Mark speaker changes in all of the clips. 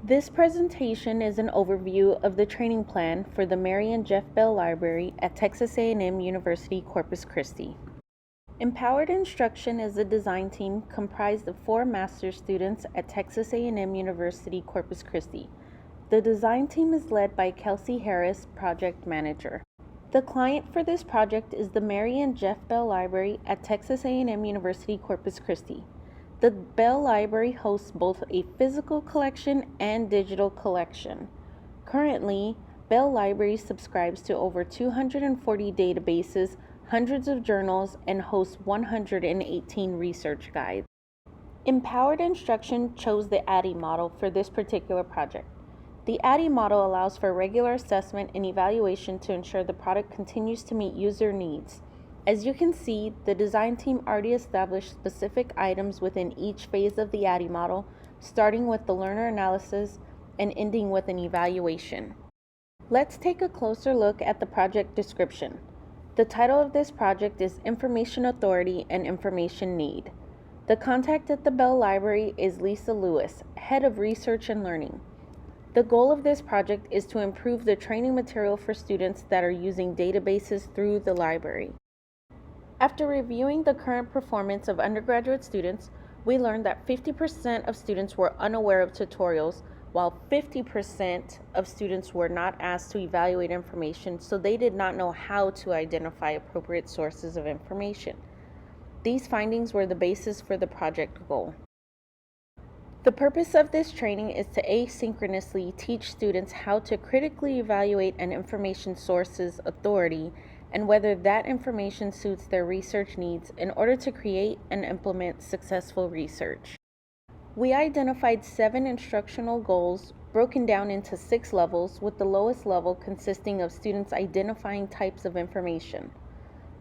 Speaker 1: This presentation is an overview of the training plan for the Mary and Jeff Bell Library at Texas A&M University-Corpus Christi. Empowered Instruction is a design team comprised of 4 master's students at Texas A&M University-Corpus Christi. The design team is led by Kelsey Harris, project manager. The client for this project is the Mary and Jeff Bell Library at Texas A&M University-Corpus Christi. The Bell Library hosts both a physical collection and digital collection. Currently, Bell Library subscribes to over 240 databases, hundreds of journals, and hosts 118 research guides. Empowered Instruction chose the IDET model for this particular project. The IDET model allows for regular assessment and evaluation to ensure the product continues to meet user needs. As you can see, the design team already established specific items within each phase of the IDET model, starting with the learner analysis and ending with an evaluation. Let's take a closer look at the project description. The title of this project is Information Authority and Information Need. The contact at the Bell Library is Lisa Lewis, Head of Research and Learning. The goal of this project is to improve the training material for students that are using databases through the library. After reviewing the current performance of undergraduate students, we learned that 50% of students were unaware of tutorials, while 50% of students were not asked to evaluate information, so they did not know how to identify appropriate sources of information. These findings were the basis for the project goal. The purpose of this training is to asynchronously teach students how to critically evaluate an information source's authority and whether that information suits their research needs in order to create and implement successful research. We identified 7 instructional goals broken down into 6 levels, with the lowest level consisting of students identifying types of information.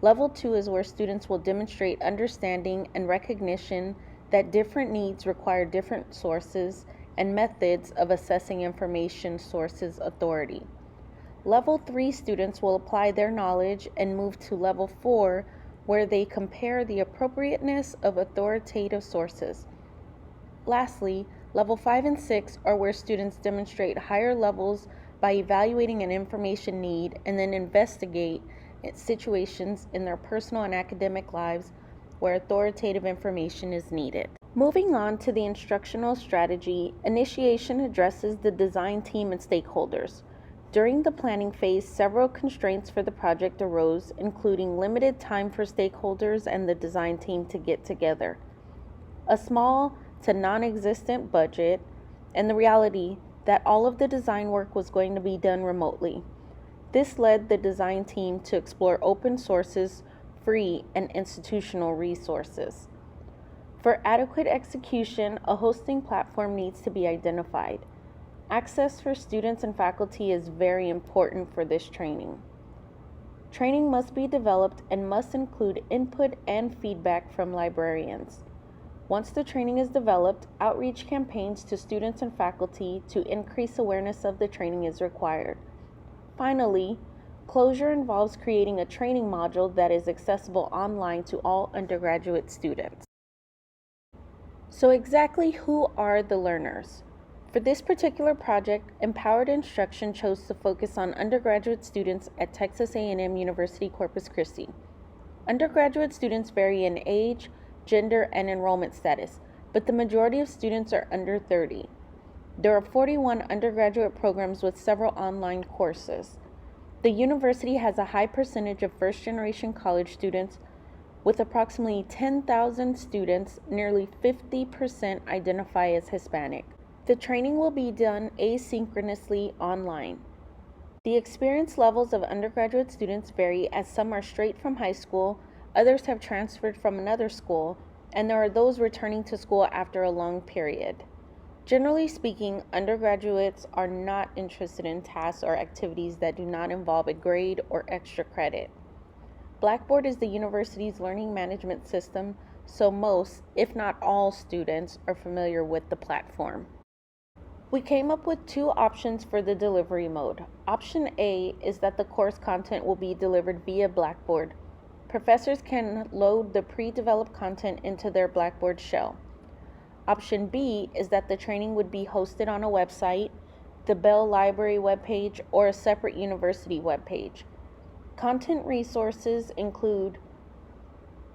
Speaker 1: Level 2 is where students will demonstrate understanding and recognition that different needs require different sources and methods of assessing information sources' authority. Level 3 students will apply their knowledge and move to Level 4, where they compare the appropriateness of authoritative sources. Lastly, Level 5 and 6 are where students demonstrate higher levels by evaluating an information need and then investigate situations in their personal and academic lives where authoritative information is needed. Moving on to the instructional strategy, initiation addresses the design team and stakeholders. During the planning phase, several constraints for the project arose, including limited time for stakeholders and the design team to get together, a small to non-existent budget, and the reality that all of the design work was going to be done remotely. This led the design team to explore open sources, free, and institutional resources. For adequate execution, a hosting platform needs to be identified. Access for students and faculty is very important for this training. Training must be developed and must include input and feedback from librarians. Once the training is developed, outreach campaigns to students and faculty to increase awareness of the training is required. Finally, closure involves creating a training module that is accessible online to all undergraduate students. So exactly who are the learners? For this particular project, Empowered Instruction chose to focus on undergraduate students at Texas A&M University-Corpus Christi. Undergraduate students vary in age, gender, and enrollment status, but the majority of students are under 30. There are 41 undergraduate programs with several online courses. The university has a high percentage of first-generation college students. With approximately 10,000 students, nearly 50% identify as Hispanic. The training will be done asynchronously online. The experience levels of undergraduate students vary, as some are straight from high school, others have transferred from another school, and there are those returning to school after a long period. Generally speaking, undergraduates are not interested in tasks or activities that do not involve a grade or extra credit. Blackboard is the university's learning management system, so most, if not all, students are familiar with the platform. We came up with 2 options for the delivery mode. Option A is that the course content will be delivered via Blackboard. Professors can load the pre-developed content into their Blackboard shell. Option B is that the training would be hosted on a website, the Bell Library webpage, or a separate university webpage. Content resources include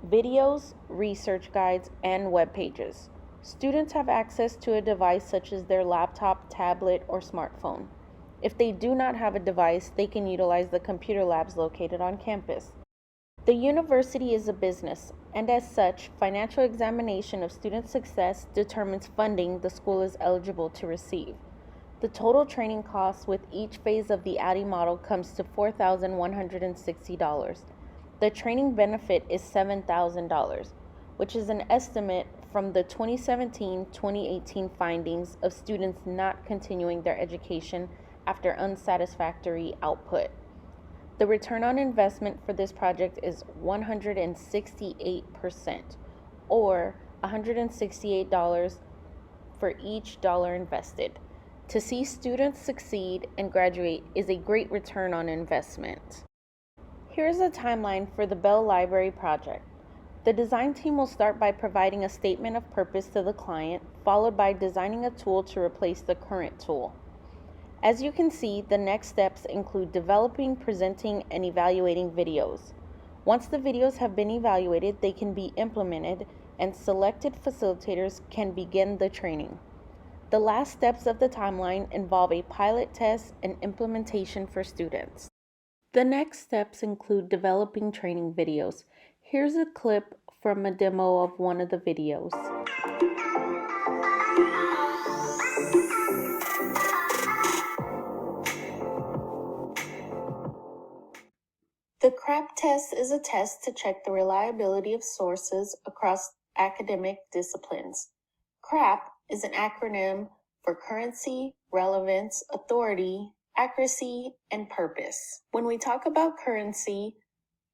Speaker 1: videos, research guides, and web pages. Students have access to a device such as their laptop, tablet, or smartphone. If they do not have a device, they can utilize the computer labs located on campus. The university is a business, and as such, financial examination of student success determines funding the school is eligible to receive. The total training cost with each phase of the ADDIE model comes to $4,160. The training benefit is $7,000, which is an estimate from the 2017-2018 findings of students not continuing their education after unsatisfactory output. The return on investment for this project is 168%, or $168 for each dollar invested. To see students succeed and graduate is a great return on investment. Here's a timeline for the Bell Library project. The design team will start by providing a statement of purpose to the client, followed by designing a tool to replace the current tool. As you can see, the next steps include developing, presenting, and evaluating videos. Once the videos have been evaluated, they can be implemented, and selected facilitators can begin the training. The last steps of the timeline involve a pilot test and implementation for students. The next steps include developing training videos. Here's a clip from a demo of one of the videos. The CRAP test is a test to check the reliability of sources across academic disciplines. CRAP is an acronym for currency, relevance, authority, accuracy, and purpose. When we talk about currency,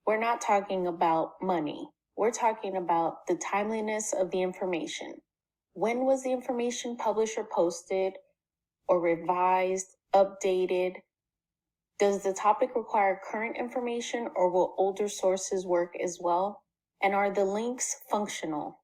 Speaker 1: we're not talking about money. We're talking about the timeliness of the information. When was the information published or posted, or revised, updated? Does the topic require current information, or will older sources work as well? And are the links functional?